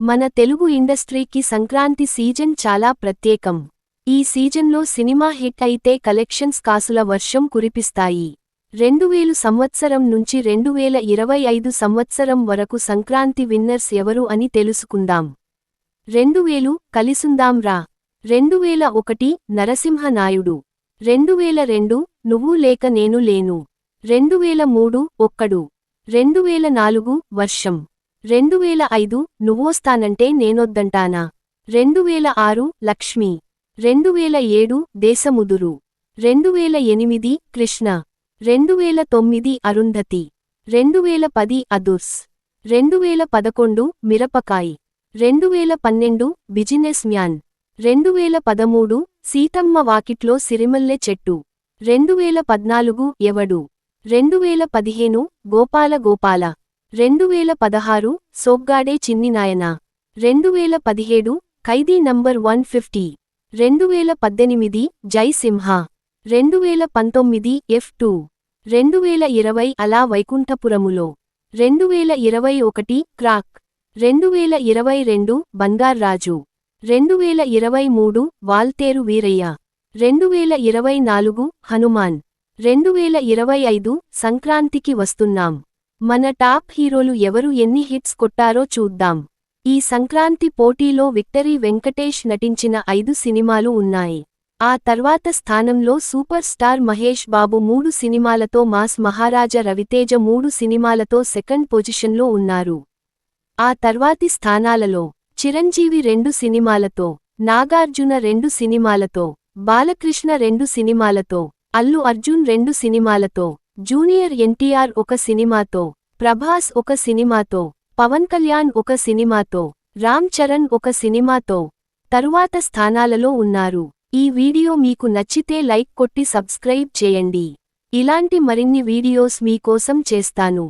మన తెలుగు ఇండస్ట్రీకి సంక్రాంతి సీజన్ చాలా ప్రత్యేకం. ఈ సీజన్లో సినిమా హిట్ అయితే కలెక్షన్స్ కాసుల వర్షం కురిపిస్తాయి. 2000 సంవత్సరం నుంచి 2025 సంవత్సరం వరకు సంక్రాంతి విన్నర్స్ ఎవరు అని తెలుసుకుందాం. 2000 కలిసుందాం రా, 2001 నరసింహ నాయుడు, 2002 నువ్వు లేక నేను లేను, 2003 ఒక్కడు, 2004 వర్షం, 2005 నువ్వొస్తానంటే నేనొద్దంటానా, 2006 లక్ష్మి, 2007 దేశముదురు, 2008 కృష్ణ, 2009 అరుంధతి, 2010 అదుర్స్, 2011 మిరపకాయ్, 2012 బిజినెస్ మ్యాన్, 2013 సీతమ్మ వాకిట్లో సిరిమల్లె చెట్టు, 2014 ఎవడు, 2015 గోపాల గోపాల, 2016 సోగ్గాడే చిన్నినాయన, 2017 ఖైదీ నంబర్ 150, 2018 జై సింహ, 2019 F2, 2020 అలా వైకుంఠపురములో, 2021 క్రాక్, 2022 బంగార్రాజు, 2023 వాల్తేరు వీరయ్య, 2024 హనుమాన్, 2025 సంక్రాంతికి వస్తున్నాం. మన టాప్ హీరోలు ఎవరు ఎన్ని హిట్స్ కొట్టారో చూద్దాం. ఈ సంక్రాంతి పోటీలో విక్టరీ వెంకటేష్ నటించిన 5 సినిమాలు ఉన్నాయి. ఆ తర్వాత స్థానంలో సూపర్ స్టార్ మహేష్ బాబు 3 సినిమాలతో, మాస్ మహారాజా రవితేజ 3 సినిమాలతో సెకండ్ పొజిషన్లో ఉన్నారు. ఆ తర్వాతి స్థానాలలో చిరంజీవి 2 సినిమాలతో, నాగార్జున 2 సినిమాలతో, బాలకృష్ణ 2 సినిమాలతో, అల్లు అర్జున్ 2 సినిమాలతో, జూనియర్ ఎన్టీఆర్ 1 సినిమాతో, ప్రభాస్ 1 సినిమాతో, పవన్ కళ్యాణ్ 1 సినిమాతో, రామ్ చరణ్ 1 సినిమాతో తరువాత స్థానాలలో ఉన్నారు. ఈ వీడియో మీకు నచ్చితే లైక్ కొట్టి సబ్స్క్రైబ్ చేయండి. ఇలాంటి మరిన్ని వీడియోస్ మీకోసం చేస్తాను.